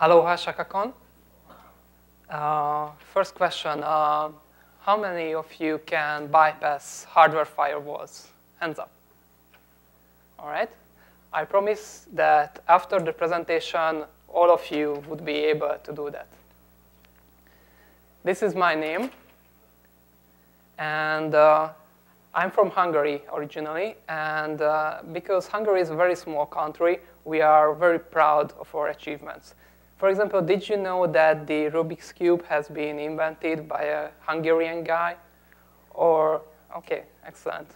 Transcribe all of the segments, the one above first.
Aloha Shakakon. First question, how many of you can bypass hardware firewalls? Hands up. All right. I promise that after the presentation, all of you would be able to do that. This is my name. And I'm from Hungary originally. And because Hungary is a very small country, we are very proud of our achievements. For example, did you know that the Rubik's Cube has been invented by a Hungarian guy? Or, okay, excellent.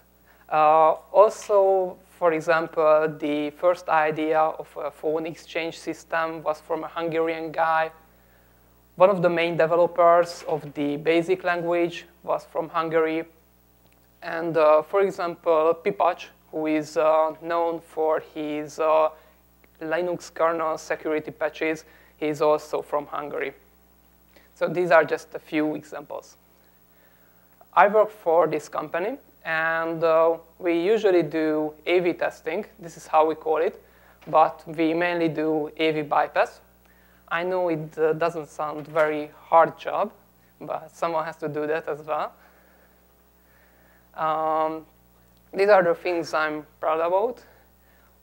Also, for example, the first idea of a phone exchange system was from a Hungarian guy. One of the main developers of the BASIC language was from Hungary. And for example, Pipac, who is known for his Linux kernel security patches, he is also from Hungary. So these are just a few examples. I work for this company, and we usually do AV testing. This is how we call it, but we mainly do AV bypass. I know it doesn't sound very hard job, but someone has to do that as well. These are the things I'm proud about.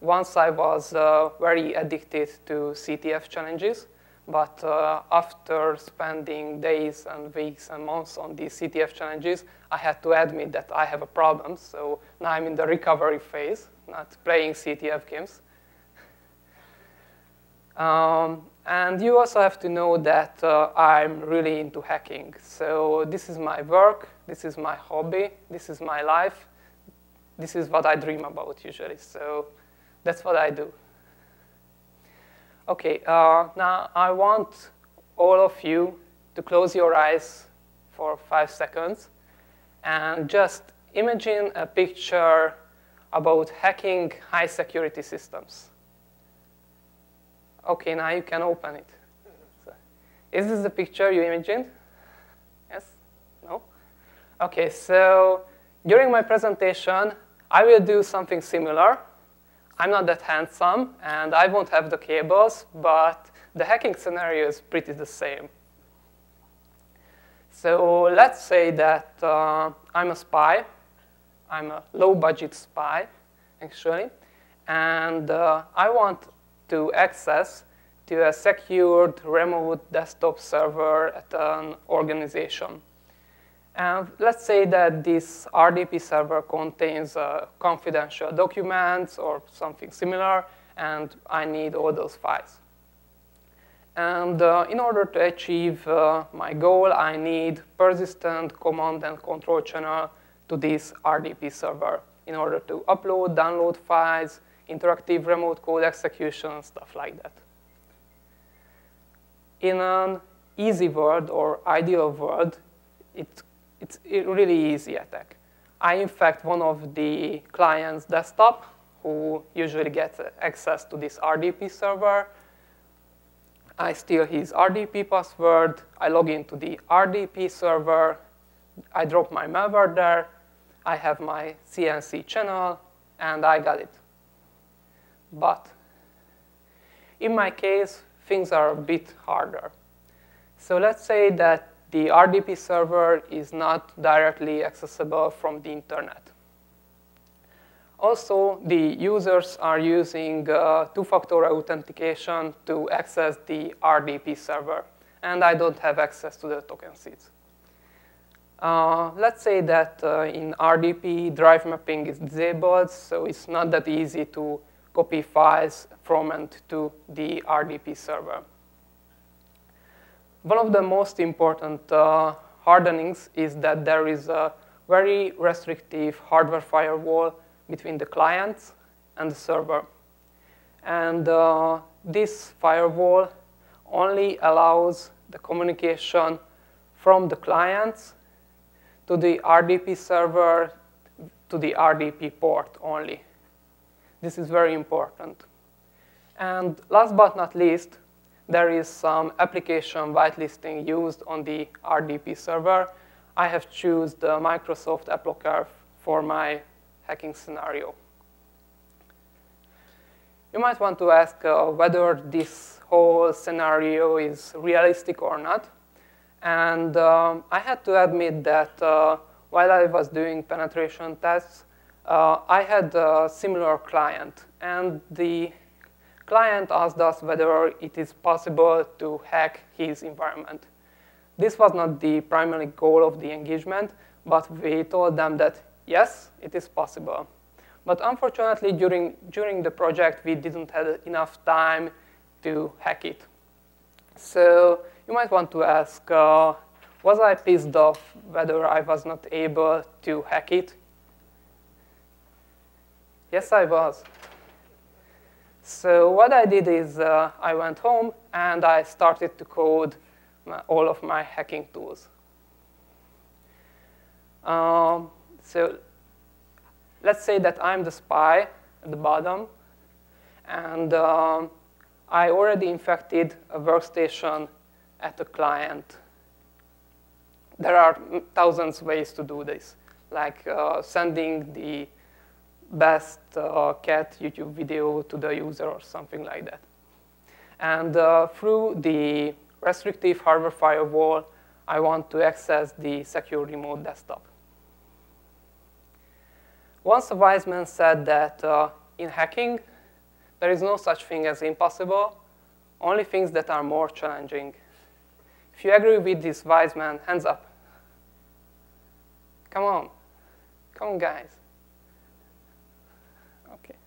Once I was very addicted to CTF challenges, but after spending days and weeks and months on these CTF challenges, I had to admit that I have a problem. So now I'm in the recovery phase, not playing CTF games. And you also have to know that I'm really into hacking. So this is my work, this is my hobby, this is my life. This is what I dream about usually. So that's what I do. Okay, now I want all of you to close your eyes for 5 seconds and just imagine a picture about hacking high security systems. Okay, now you can open it. So, is this the picture you imagined? Yes? No? Okay, so during my presentation, I will do something similar. I'm not that handsome, and I won't have the cables, but the hacking scenario is pretty the same. So let's say that I'm a spy. I'm a low-budget spy, actually. And I want to access to a secured remote desktop server at an organization. And let's say that this RDP server contains confidential documents or something similar, and I need all those files. And in order to achieve my goal, I need persistent command and control channel to this RDP server in order to upload, download files, interactive remote code execution, stuff like that. In an easy world or ideal world, it's a really easy attack. I infect one of the client's desktop, who usually gets access to this RDP server. I steal his RDP password. I log into the RDP server. I drop my malware there. I have my CNC channel, and I got it. But in my case, things are a bit harder. So let's say that the RDP server is not directly accessible from the internet. Also, the users are using two-factor authentication to access the RDP server, and I don't have access to the token seeds. Let's say that in RDP, drive mapping is disabled, so it's not that easy to copy files from and to the RDP server. One of the most important hardenings is that there is a very restrictive hardware firewall between the clients and the server. And this firewall only allows the communication from the clients to the RDP server to the RDP port only. This is very important. And last but not least, there is some application whitelisting used on the RDP server. I have chosen the Microsoft Applocker for my hacking scenario. You might want to ask whether this whole scenario is realistic or not. And I had to admit that while I was doing penetration tests, I had a similar client. And the client asked us whether it is possible to hack his environment. This was not the primary goal of the engagement, but we told them that, yes, it is possible. But unfortunately, during the project, we didn't have enough time to hack it. So you might want to ask, was I pissed off whether I was not able to hack it? Yes, I was. So what I did is I went home and I started to code all of my hacking tools. So let's say that I'm the spy at the bottom, and I already infected a workstation at a client. There are thousands of ways to do this, like sending the best cat YouTube video to the user or something like that. And through the restrictive hardware firewall, I want to access the secure remote desktop. Once a wise man said that in hacking, there is no such thing as impossible, only things that are more challenging. If you agree with this wise man, hands up. Come on. Come on, guys. Okay.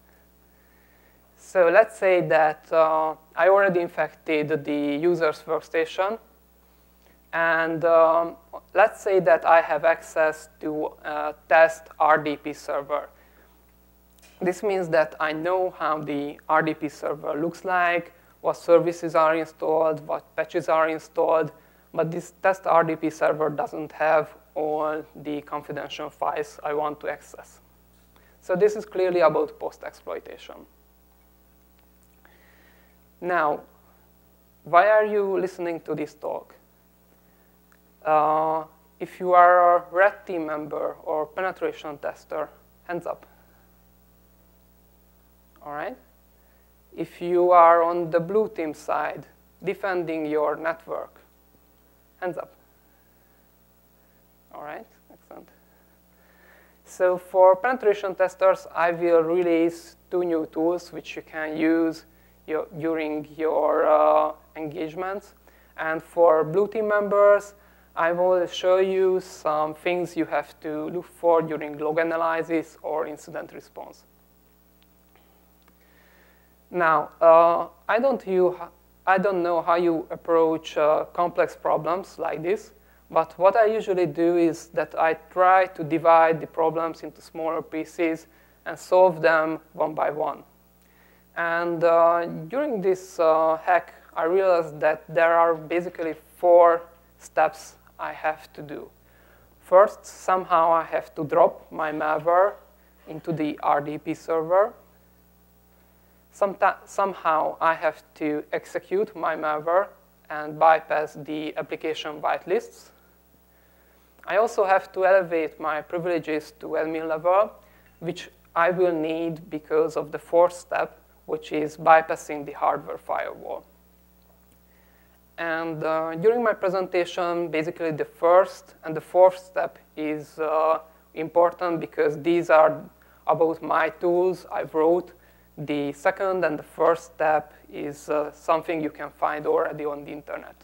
So let's say that I already infected the user's workstation. And let's say that I have access to a test RDP server. This means that I know how the RDP server looks like, what services are installed, what patches are installed, but this test RDP server doesn't have all the confidential files I want to access. So this is clearly about post-exploitation. Now, why are you listening to this talk? If you are a red team member or penetration tester, hands up. All right? If you are on the blue team side, defending your network, hands up. All right, excellent. So for penetration testers, I will release 2 new tools which you can use during your engagements. And for blue team members, I will show you some things you have to look for during log analysis or incident response. Now, I don't know how you approach complex problems like this, but what I usually do is that I try to divide the problems into smaller pieces and solve them one by one. And during this hack, I realized that there are basically 4 steps I have to do. First, somehow I have to drop my malware into the RDP server. Somehow I have to execute my malware and bypass the application whitelists. I also have to elevate my privileges to admin level, which I will need because of the 4th step, which is bypassing the hardware firewall. And during my presentation, basically the 1st and the 4th step is important because these are about my tools I wrote. The 2nd and the 1st step is something you can find already on the internet.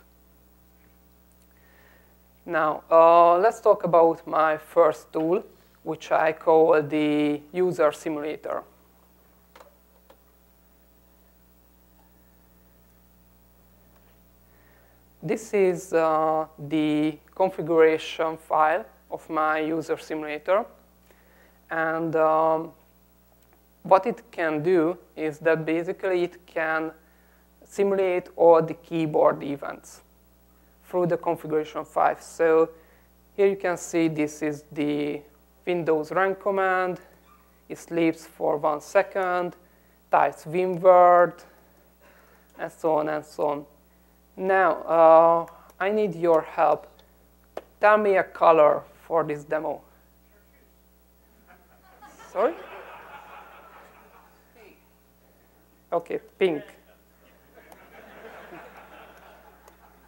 Now, let's talk about my first tool, which I call the user simulator. This is the configuration file of my user simulator. And what it can do is that basically it can simulate all the keyboard events through the configuration file. So here you can see this is the Windows run command. It sleeps for 1 second, types vimword, and so on and so on. Now, I need your help. Tell me a color for this demo. Sorry? Okay, pink.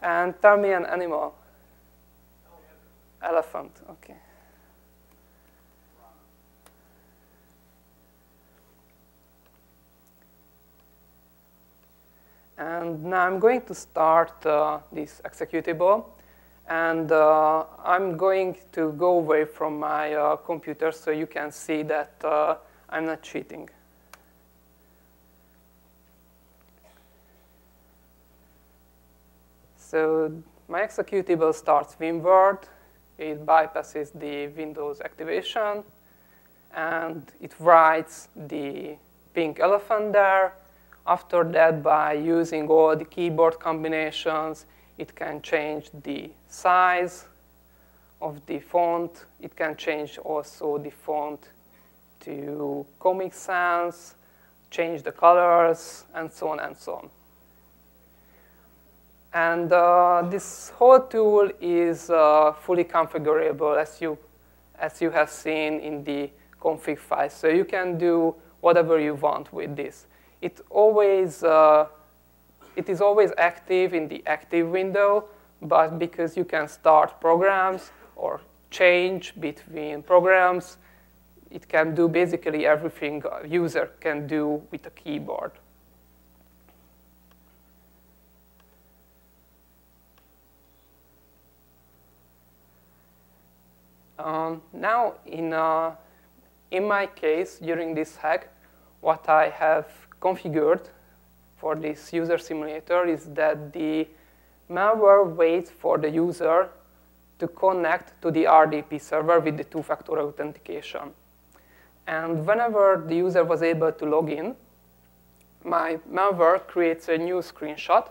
And tell me an animal. Elephant, okay. And now I'm going to start this executable. And I'm going to go away from my computer so you can see that I'm not cheating. So my executable starts winword. It bypasses the Windows activation. And it writes the pink elephant there. After that, by using all the keyboard combinations, it can change the size of the font. It can change also the font to Comic Sans, change the colors, and so on and so on. And this whole tool is fully configurable, as you have seen in the config file. So you can do whatever you want with this. It is always active in the active window, but because you can start programs or change between programs, it can do basically everything a user can do with a keyboard. Now, in my case, during this hack, what I have configured for this user simulator is that the malware waits for the user to connect to the RDP server with the two-factor authentication. And whenever the user was able to log in, my malware creates a new screenshot,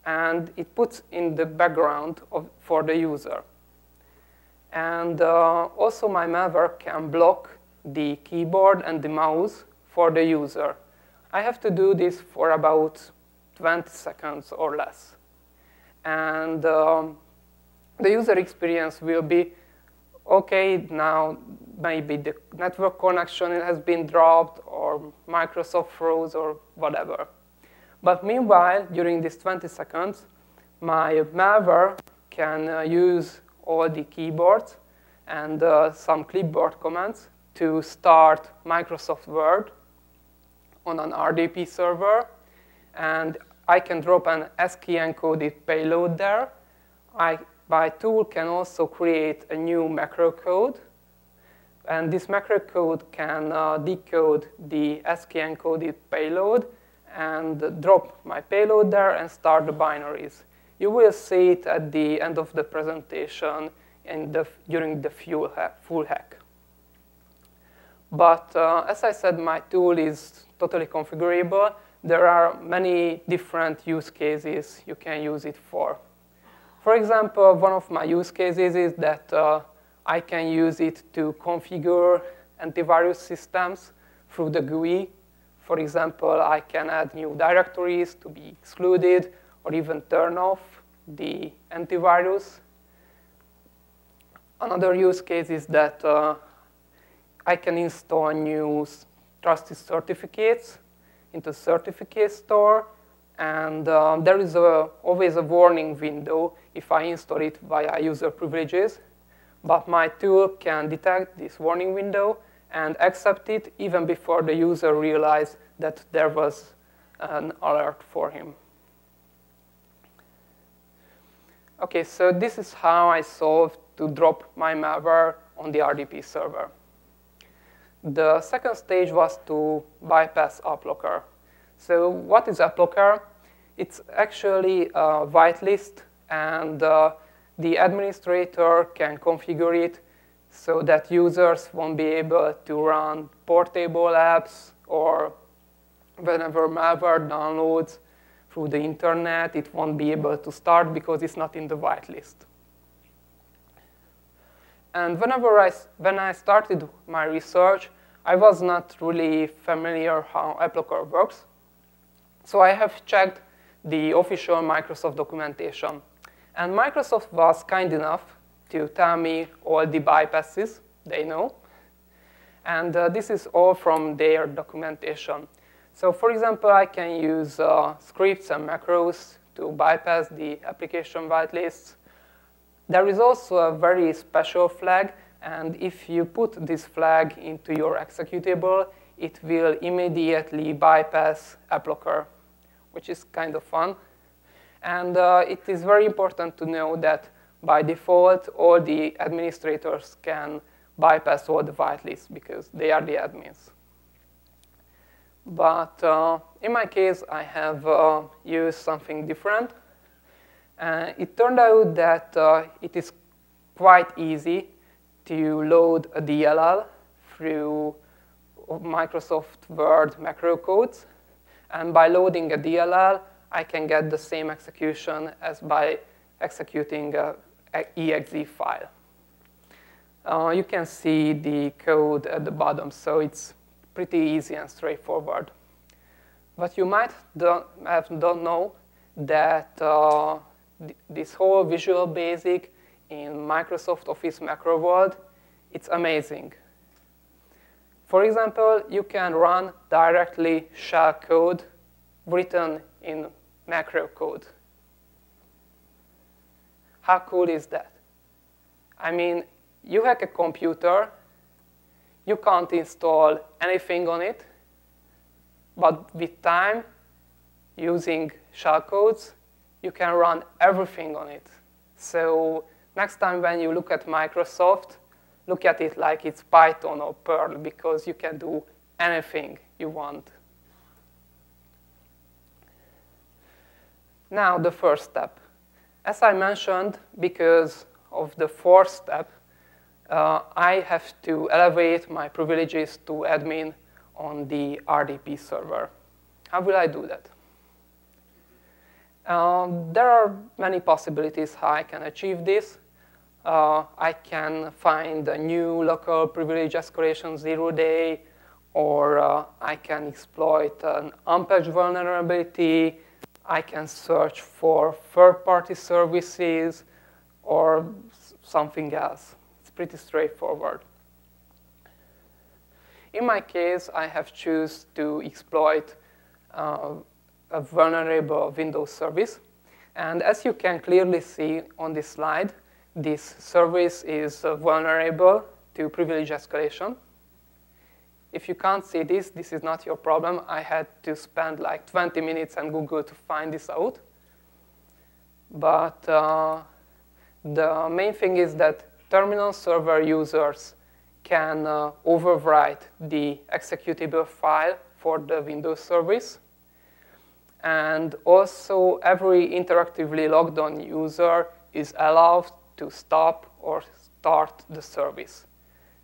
and it puts in the background for the user. And also, my malware can block the keyboard and the mouse for the user. I have to do this for about 20 seconds or less. And the user experience will be, OK, now maybe the network connection has been dropped, or Microsoft froze, or whatever. But meanwhile, during these 20 seconds, my malware can use all the keyboards and some clipboard commands to start Microsoft Word on an RDP server. And I can drop an ASCII encoded payload there. My tool can also create a new macro code. And this macro code can decode the ASCII encoded payload and drop my payload there and start the binaries. You will see it at the end of the presentation and during the full hack. But as I said, my tool is totally configurable. There are many different use cases you can use it for. For example, one of my use cases is that I can use it to configure antivirus systems through the GUI. For example, I can add new directories to be excluded, or even turn off the antivirus. Another use case is that I can install new trusted certificates into certificate store, and there is always a warning window if I install it via user privileges. But my tool can detect this warning window and accept it even before the user realized that there was an alert for him. OK, so this is how I solved to drop my malware on the RDP server. The second stage was to bypass Applocker. So what is Applocker? It's actually a whitelist, and the administrator can configure it so that users won't be able to run portable apps, or whenever malware downloads through the internet, it won't be able to start because it's not in the whitelist. And when I started my research, I was not really familiar how Applocker works. So I have checked the official Microsoft documentation. And Microsoft was kind enough to tell me all the bypasses they know. And this is all from their documentation. So for example, I can use scripts and macros to bypass the application whitelists. There is also a very special flag, and if you put this flag into your executable, it will immediately bypass Applocker, which is kind of fun. And it is very important to know that by default, all the administrators can bypass all the whitelists because they are the admins. But in my case, I have used something different. It turned out that it is quite easy to load a DLL through Microsoft Word macro codes. And by loading a DLL, I can get the same execution as by executing an exe file. You can see the code at the bottom, so it's pretty easy and straightforward. But you might don't know that this whole Visual Basic in Microsoft Office macro world, it's amazing. For example, you can run directly shell code written in macro code. How cool is that? I mean, you hack a computer, you can't install anything on it, but with time, using shell codes, you can run everything on it. So next time when you look at Microsoft, look at it like it's Python or Perl, because you can do anything you want. Now, the first step. As I mentioned, because of the fourth step, I have to elevate my privileges to admin on the RDP server. How will I do that? There are many possibilities how I can achieve this. I can find a new local privilege escalation 0-day, or I can exploit an unpatched vulnerability. I can search for third-party services, or something else. It's pretty straightforward. In my case, I have chosen to exploit a vulnerable Windows service. And as you can clearly see on this slide, this service is vulnerable to privilege escalation. If you can't see this, this is not your problem. I had to spend like 20 minutes on Google to find this out. But the main thing is that terminal server users can overwrite the executable file for the Windows service. And also, every interactively logged on user is allowed to stop or start the service.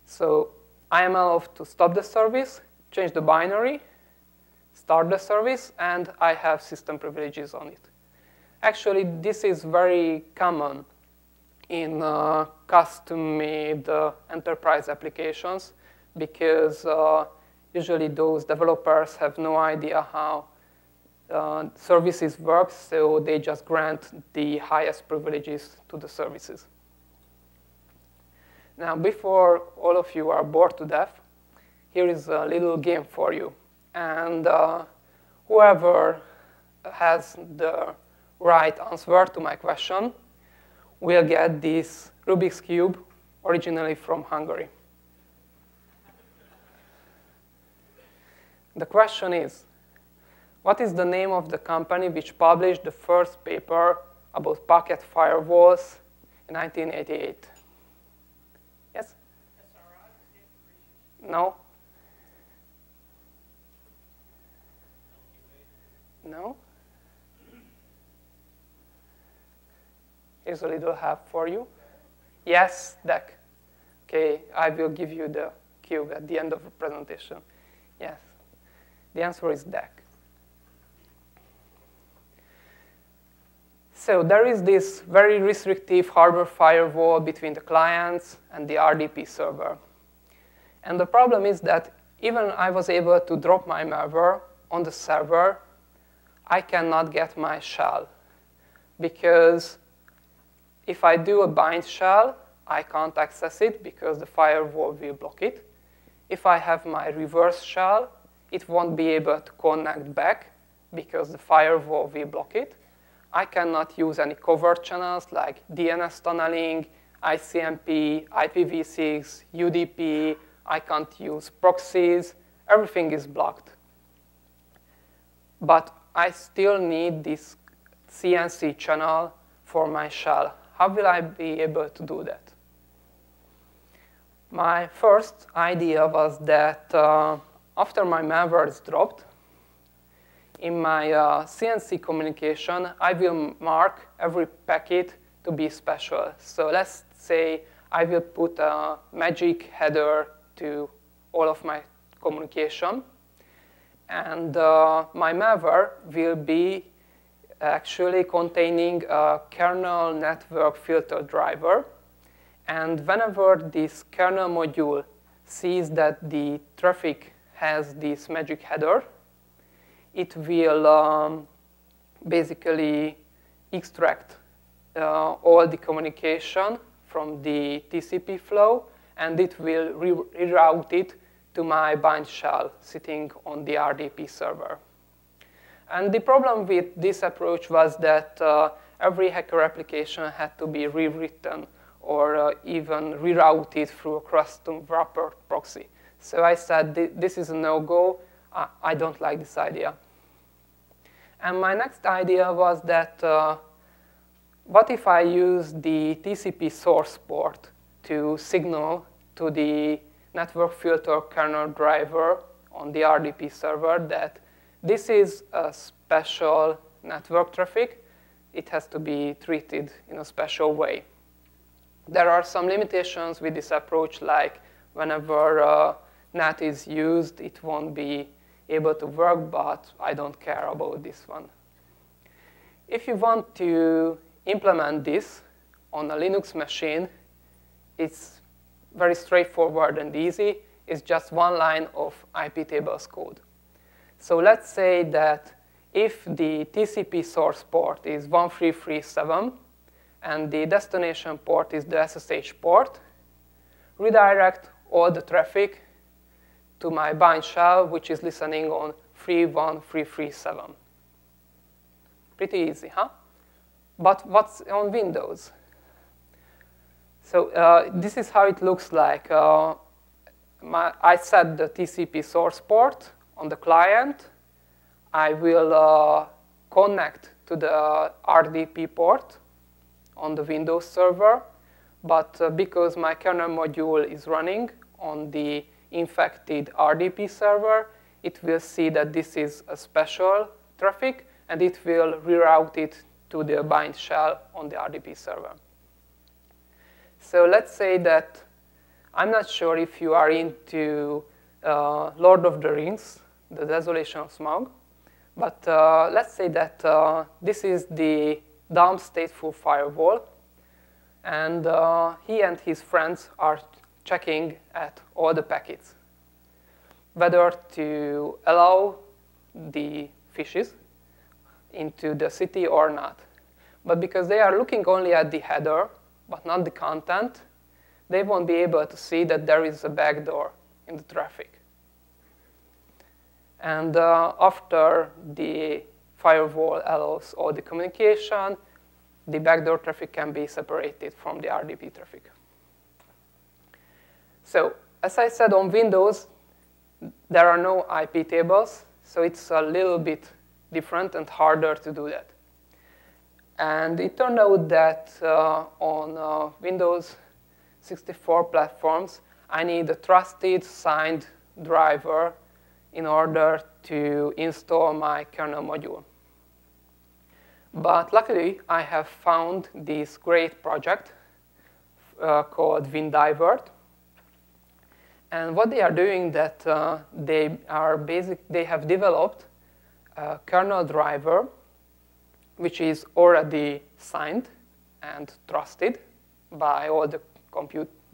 So I am allowed to stop the service, change the binary, start the service, and I have system privileges on it. Actually, this is very common in custom-made enterprise applications, because usually those developers have no idea how services work, so they just grant the highest privileges to the services. Now, before all of you are bored to death, here is a little game for you. And whoever has the right answer to my question will get this Rubik's Cube, originally from Hungary. The question is, what is the name of the company which published the first paper about packet firewalls in 1988? Yes? No? No? Here's a little help for you. Yes, DEC. Okay, I will give you the cube at the end of the presentation. Yes, the answer is DEC. So there is this very restrictive hardware firewall between the clients and the RDP server. And the problem is that even I was able to drop my malware on the server, I cannot get my shell. Because if I do a bind shell, I can't access it because the firewall will block it. If I have my reverse shell, it won't be able to connect back because the firewall will block it. I cannot use any covert channels like DNS tunneling, ICMP, IPv6, UDP. I can't use proxies. Everything is blocked. But I still need this CNC channel for my shell. How will I be able to do that? My first idea was that after my malware is dropped, in my CNC communication, I will mark every packet to be special. So let's say I will put a magic header to all of my communication. And my malware will be actually containing a kernel network filter driver. And whenever this kernel module sees that the traffic has this magic header, it will basically extract all the communication from the TCP flow, and it will reroute it to my bind shell sitting on the RDP server. And the problem with this approach was that every hacker application had to be rewritten or even rerouted through a custom wrapper proxy. So I said, this is a no-go. I don't like this idea. And my next idea was that what if I use the TCP source port to signal to the network filter kernel driver on the RDP server that this is a special network traffic. It has to be treated in a special way. There are some limitations with this approach, like whenever NAT is used, it won't be able to work, but I don't care about this one. If you want to implement this on a Linux machine, it's very straightforward and easy. It's just one line of IP tables code. So let's say that if the TCP source port is 1337 and the destination port is the SSH port, redirect all the traffic to my bind shell, which is listening on 31337. Pretty easy, huh? But what's on Windows? So this is how it looks like. I set the TCP source port on the client. I will connect to the RDP port on the Windows server. But because my kernel module is running on the infected RDP server, it will see that this is a special traffic, and it will reroute it to the bind shell on the RDP server. So let's say that I'm not sure if you are into Lord of the Rings, the Desolation of Smaug, but let's say that this is the dumb stateful firewall, and he and his friends are checking at all the packets, whether to allow the fishes into the city or not. But because they are looking only at the header, but not the content, they won't be able to see that there is a backdoor in the traffic. And after the firewall allows all the communication, the backdoor traffic can be separated from the RDP traffic. So as I said, on Windows, there are no IP tables, so it's a little bit different and harder to do that. And it turned out that on Windows 64 platforms, I need a trusted signed driver in order to install my kernel module. But luckily, I have found this great project called WinDivert. And what they are doing that they have developed a kernel driver which is already signed and trusted by all the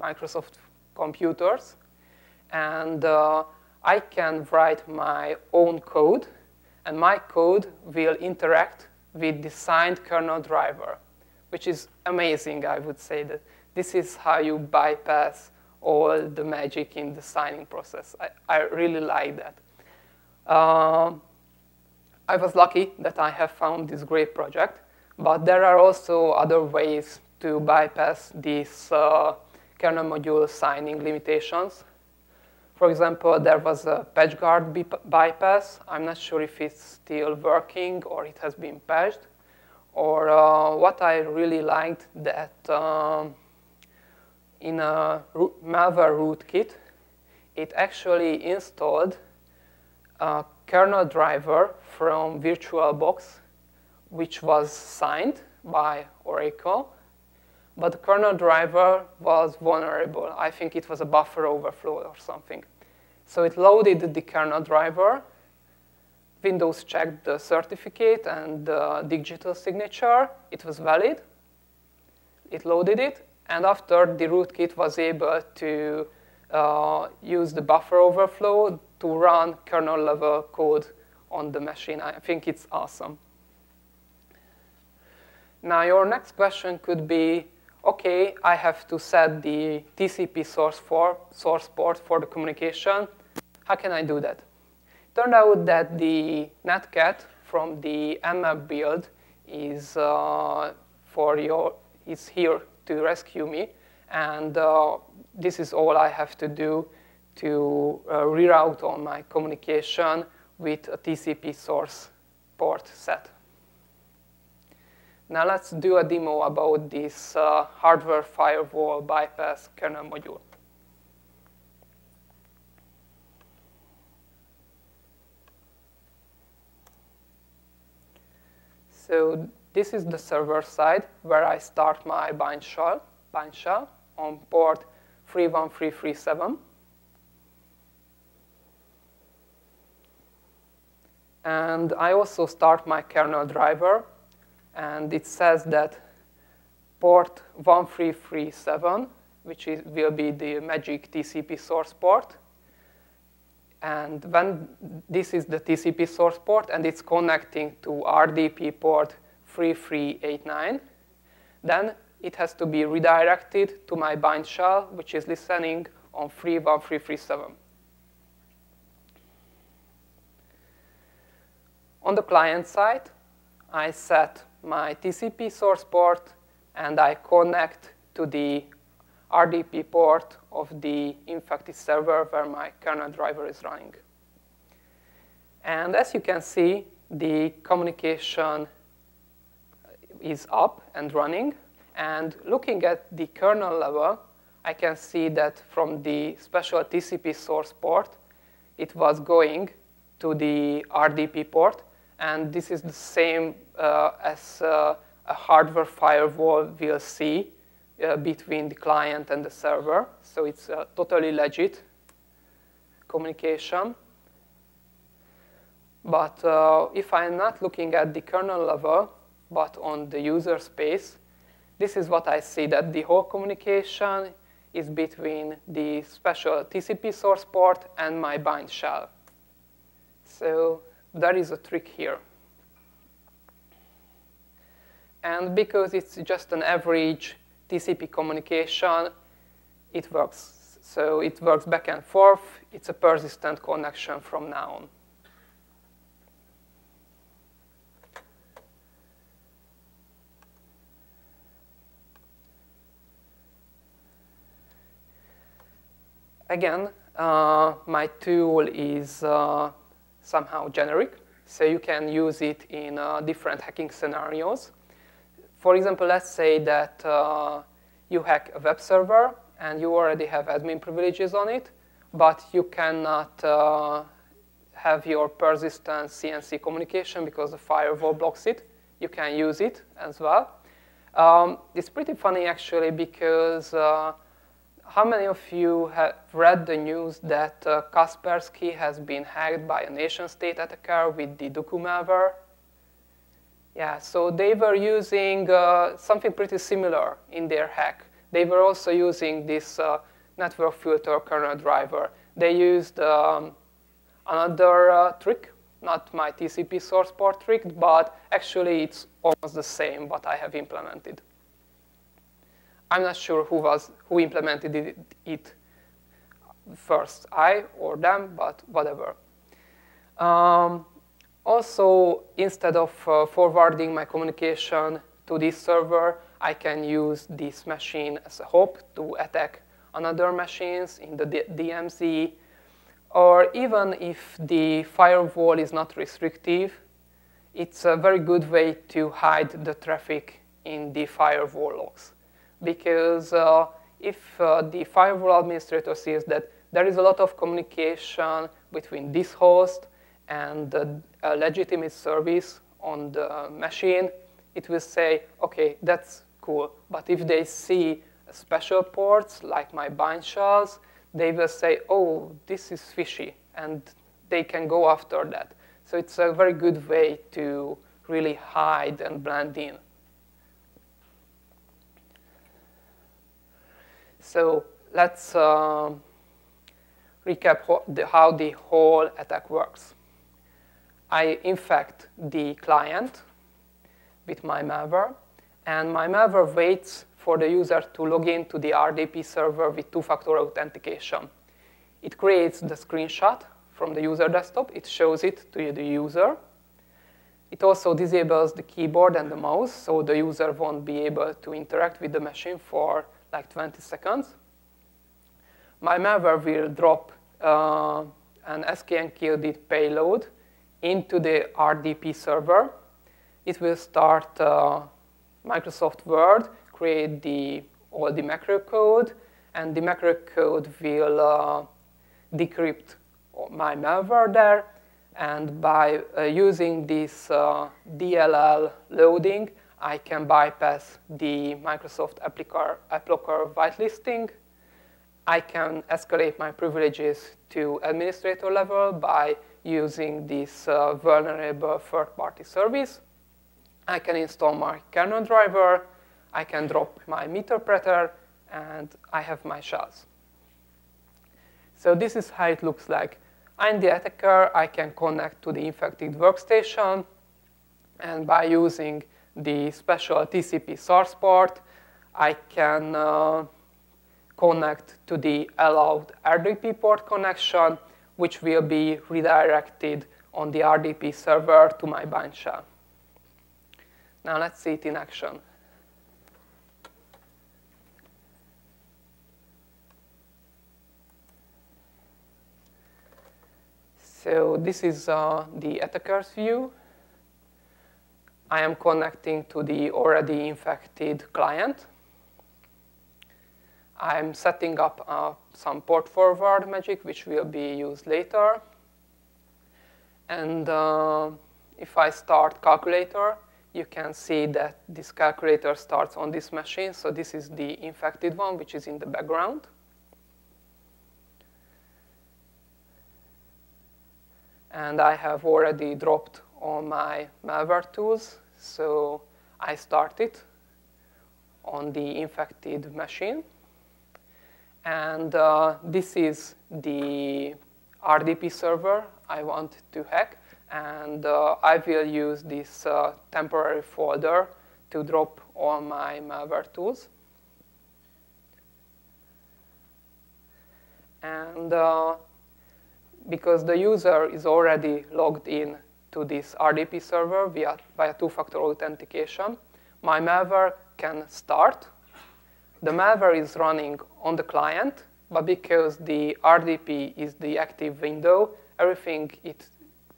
Microsoft computers. And I can write my own code, and my code will interact with the signed kernel driver, which is amazing, I would say. That this is how you bypass all the magic in the signing process. I really like that. I was lucky that I have found this great project. But there are also other ways to bypass these kernel module signing limitations. For example, there was a patch guard bypass. I'm not sure if it's still working or it has been patched. Or what I really liked that in a malware rootkit, it actually installed a kernel driver from VirtualBox, which was signed by Oracle, but the kernel driver was vulnerable. I think it was a buffer overflow or something. So it loaded the kernel driver. Windows checked the certificate and the digital signature. It was valid. It loaded it. And after, the rootkit was able to use the buffer overflow to run kernel-level code on the machine. I think it's awesome. Now, your next question could be, OK, I have to set the TCP source port for the communication. How can I do that? Turned out that the Netcat from the mmap build is here to rescue me, and this is all I have to do to reroute all my communication with a TCP source port set. Now let's do a demo about this hardware firewall bypass kernel module. So this is the server side where I start my bind shell on port 31337. And I also start my kernel driver, and it says that port 1337, which will be the magic TCP source port. And when this is the TCP source port, and it's connecting to RDP port 3389, then it has to be redirected to my bind shell, which is listening on 31337. On the client side, I set my TCP source port, and I connect to the RDP port of the infected server where my kernel driver is running. And as you can see, the communication is up and running. And looking at the kernel level, I can see that from the special TCP source port, it was going to the RDP port. And this is the same as a hardware firewall will see between the client and the server. So it's a totally legit communication. But if I'm not looking at the kernel level, but on the user space, this is what I see, that the whole communication is between the special TCP source port and my bind shell. So there is a trick here. And because it's just an average TCP communication, it works. So it works back and forth. It's a persistent connection from now on. Again, my tool is somehow generic, so you can use it in different hacking scenarios. For example, let's say that you hack a web server and you already have admin privileges on it, but you cannot have your persistent CNC communication because the firewall blocks it. You can use it as well. It's pretty funny, actually, because how many of you have read the news that Kaspersky has been hacked by a nation-state attacker with the Duku malware? Yeah, so they were using something pretty similar in their hack. They were also using this network filter kernel driver. They used another trick, not my TCP source port trick, but actually it's almost the same what I have implemented. I'm not sure who implemented it first, I or them, but whatever. Also, instead of forwarding my communication to this server, I can use this machine as a hop to attack another machines in the DMZ. Or even if the firewall is not restrictive, it's a very good way to hide the traffic in the firewall logs. Because if the firewall administrator sees that there is a lot of communication between this host and a legitimate service on the machine, it will say, okay, that's cool. But if they see special ports, like my bind shells, they will say, oh, this is fishy, and they can go after that. So it's a very good way to really hide and blend in. So let's recap how the whole attack works. I infect the client with my malware, and my malware waits for the user to log in to the RDP server with two-factor authentication. It creates the screenshot from the user desktop. It shows it to the user. It also disables the keyboard and the mouse, so the user won't be able to interact with the machine for like 20 seconds. My malware will drop an SKNKeydit payload into the RDP server. It will start Microsoft Word, create all the macro code, and the macro code will decrypt my malware there. And by using this DLL loading, I can bypass the Microsoft Applocker whitelisting. I can escalate my privileges to administrator level by using this vulnerable third-party service. I can install my kernel driver. I can drop my Meterpreter, and I have my shells. So this is how it looks like. I'm the attacker. I can connect to the infected workstation, and by using the special TCP source port, I can connect to the allowed RDP port connection, which will be redirected on the RDP server to my bind shell. Now let's see it in action. So this is the attacker's view. I am connecting to the already infected client. I'm setting up some port forward magic, which will be used later. And if I start calculator, you can see that this calculator starts on this machine. So this is the infected one, which is in the background. And I have already dropped all my malware tools. So I start it on the infected machine. And this is the RDP server I want to hack. And I will use this temporary folder to drop all my malware tools. And because the user is already logged in to this RDP server via two-factor authentication, my malware can start. The malware is running on the client, but because the RDP is the active window, everything it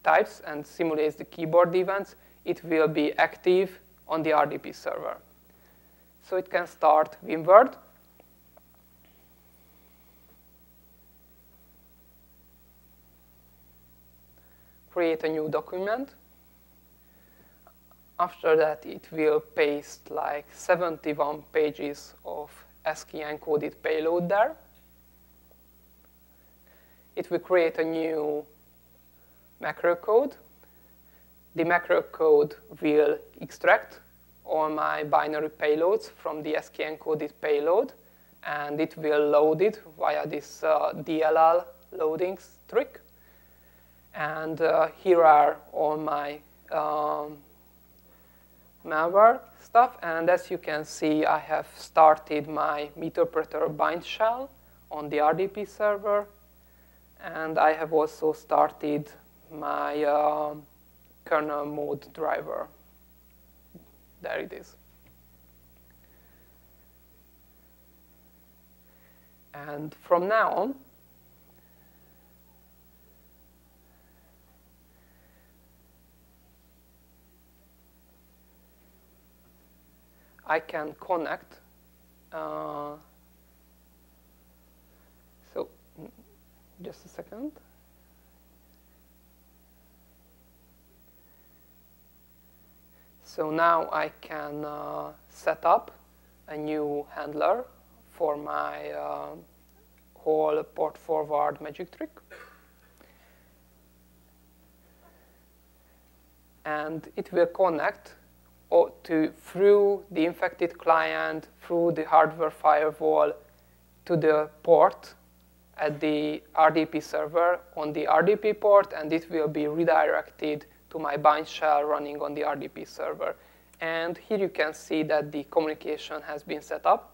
types and simulates the keyboard events, it will be active on the RDP server. So it can start Winword. Create a new document. After that, it will paste like 71 pages of ASCII encoded payload there. It will create a new macro code. The macro code will extract all my binary payloads from the ASCII encoded payload, and it will load it via this DLL loading trick. And here are all my malware stuff. And as you can see, I have started my Meterpreter bind shell on the RDP server. And I have also started my kernel mode driver. There it is. And from now on, I can connect. So, just a second. So now I can set up a new handler for my whole port forward magic trick. And it will connect through the infected client, through the hardware firewall, to the port at the RDP server on the RDP port, and it will be redirected to my bind shell running on the RDP server. And here you can see that the communication has been set up.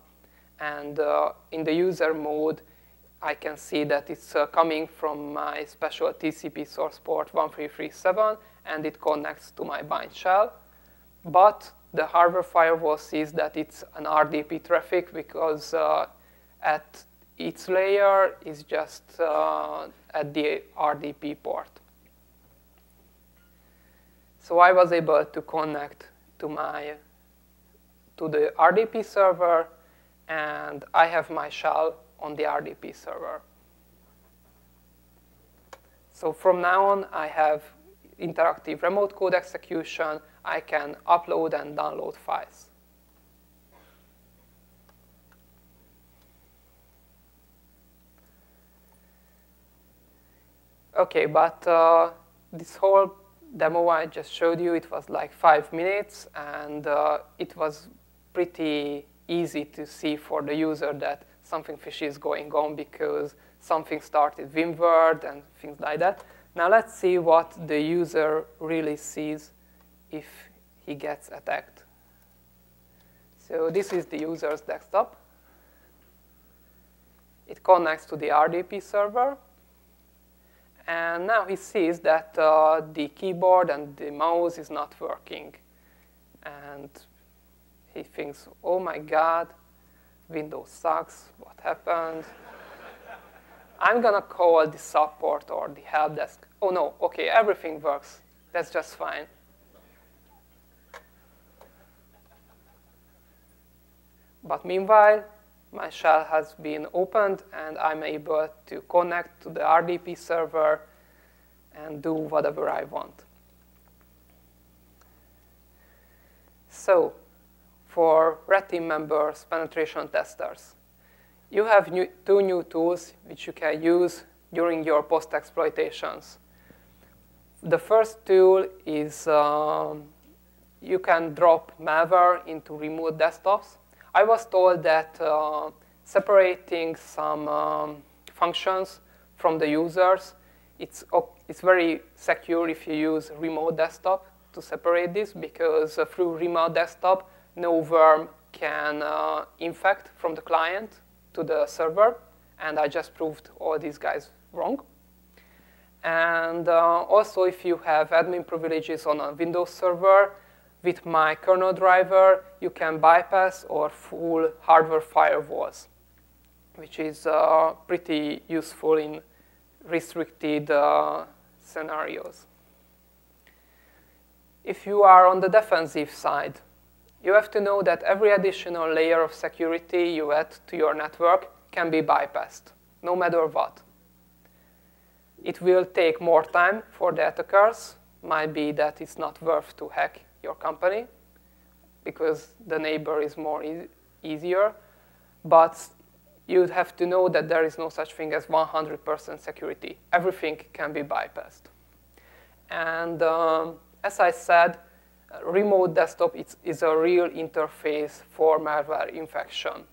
And in the user mode, I can see that it's coming from my special TCP source port 1337, and it connects to my bind shell. But the hardware firewall sees that it's an RDP traffic because at its layer is just at the RDP port. So I was able to connect to the RDP server, and I have my shell on the RDP server. So from now on, I have interactive remote code execution. I can upload and download files. Okay, but this whole demo I just showed you, it was like 5 minutes, and it was pretty easy to see for the user that something fishy is going on because something started WinWord and things like that. Now let's see what the user really sees if he gets attacked. So this is the user's desktop. It connects to the RDP server. And now he sees that the keyboard and the mouse is not working. And he thinks, oh my God, Windows sucks, what happened? I'm gonna call the support or the help desk. Oh no, okay, everything works. That's just fine. But meanwhile, my shell has been opened, and I'm able to connect to the RDP server and do whatever I want. So, for Red Team members, penetration testers, you have two new tools which you can use during your post-exploitations. The first tool is you can drop malware into remote desktops. I was told that separating some functions from the users, it's very secure if you use remote desktop to separate this, because through remote desktop, no worm can infect from the client to the server, and I just proved all these guys wrong. And also, if you have admin privileges on a Windows server, with my kernel driver, you can bypass or full hardware firewalls, which is pretty useful in restricted scenarios. If you are on the defensive side, you have to know that every additional layer of security you add to your network can be bypassed, no matter what. It will take more time for the attackers. Might be that it's not worth to hack your company because the neighbor is more easier. But you have to know that there is no such thing as 100% security. Everything can be bypassed. And as I said, remote desktop is a real interface for malware infection.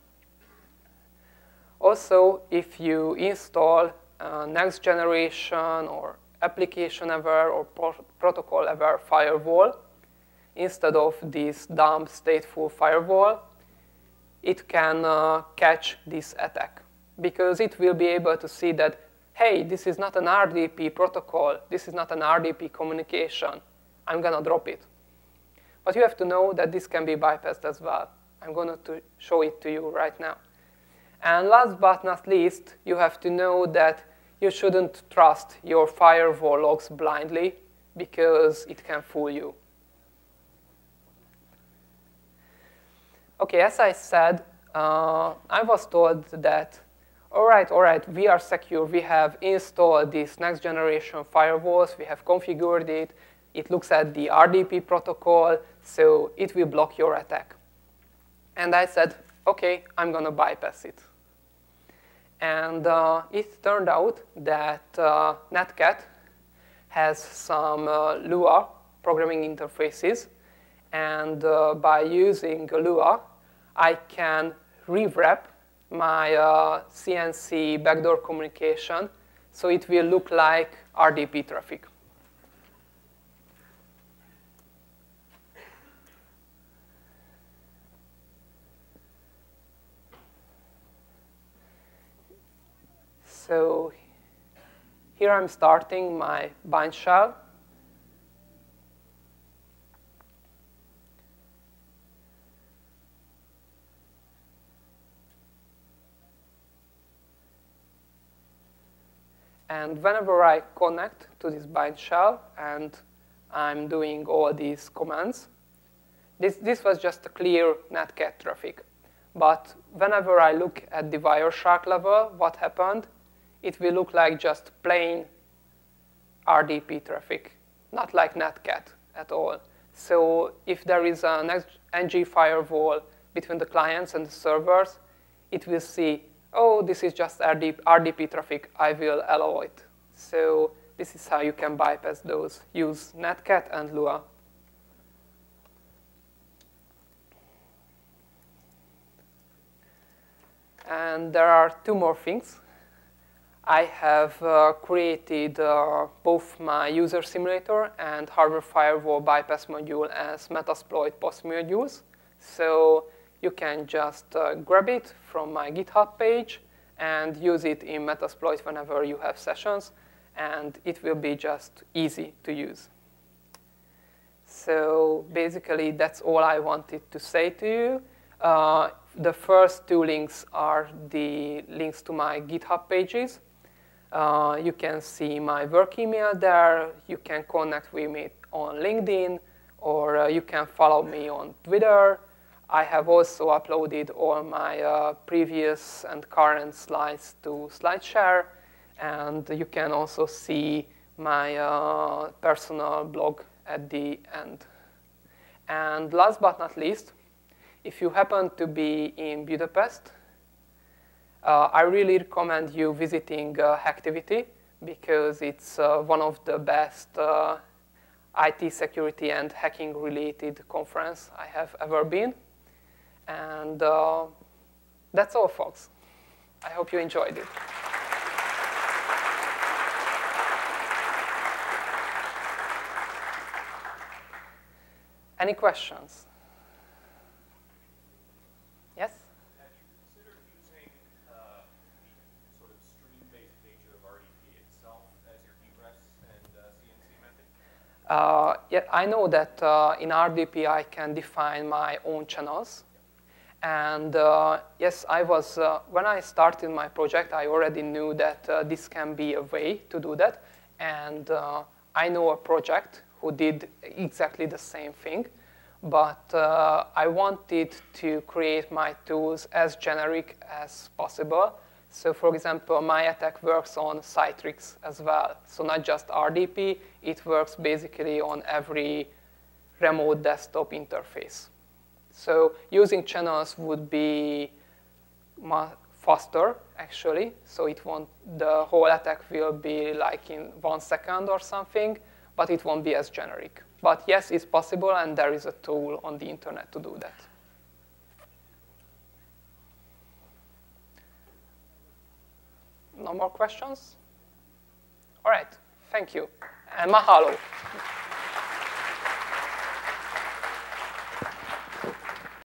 Also, if you install next generation or application aware or protocol aware firewall instead of this dumb stateful firewall, it can catch this attack, because it will be able to see that, hey, this is not an RDP protocol, this is not an RDP communication. I'm going to drop it. But you have to know that this can be bypassed as well. I'm going to show it to you right now. And last but not least, you have to know that you shouldn't trust your firewall logs blindly because it can fool you. Okay, as I said, I was told that, all right, we are secure. We have installed these next generation firewalls. We have configured it. It looks at the RDP protocol, so it will block your attack. And I said, okay, I'm going to bypass it. And it turned out that Netcat has some Lua programming interfaces. And by using Lua, I can rewrap my CNC backdoor communication so it will look like RDP traffic. So here I'm starting my bind shell. And whenever I connect to this bind shell and I'm doing all these commands, this was just a clear Netcat traffic. But whenever I look at the Wireshark level, what happened, it will look like just plain RDP traffic, not like Netcat at all. So if there is an NG firewall between the clients and the servers, it will see, oh, this is just RDP traffic, I will allow it. So this is how you can bypass those. Use Netcat and Lua. And there are two more things. I have created both my user simulator and hardware firewall bypass module as Metasploit post modules. So you can just grab it from my GitHub page and use it in Metasploit whenever you have sessions, and it will be just easy to use. So basically, that's all I wanted to say to you. The first two links are the links to my GitHub pages. You can see my work email there. You can connect with me on LinkedIn, or you can follow me on Twitter. I have also uploaded all my previous and current slides to SlideShare, and you can also see my personal blog at the end. And last but not least, if you happen to be in Budapest, I really recommend you visiting Hacktivity because it's one of the best IT security and hacking related conference I have ever been. And that's all, folks. I hope you enjoyed it. Any questions? Yes? Have you considered using the sort of stream-based nature of RDP itself as your egress and CNC method? Yeah, I know that in RDP I can define my own channels. And yes, I was, when I started my project, I already knew that this can be a way to do that. And I know a project who did exactly the same thing. But I wanted to create my tools as generic as possible. So for example, my attack works on Citrix as well. So not just RDP, it works basically on every remote desktop interface. So using channels would be faster, actually. So it won't, the whole attack will be like in 1 second or something, but it won't be as generic. But yes, it's possible, and there is a tool on the internet to do that. No more questions? All right, thank you, and mahalo.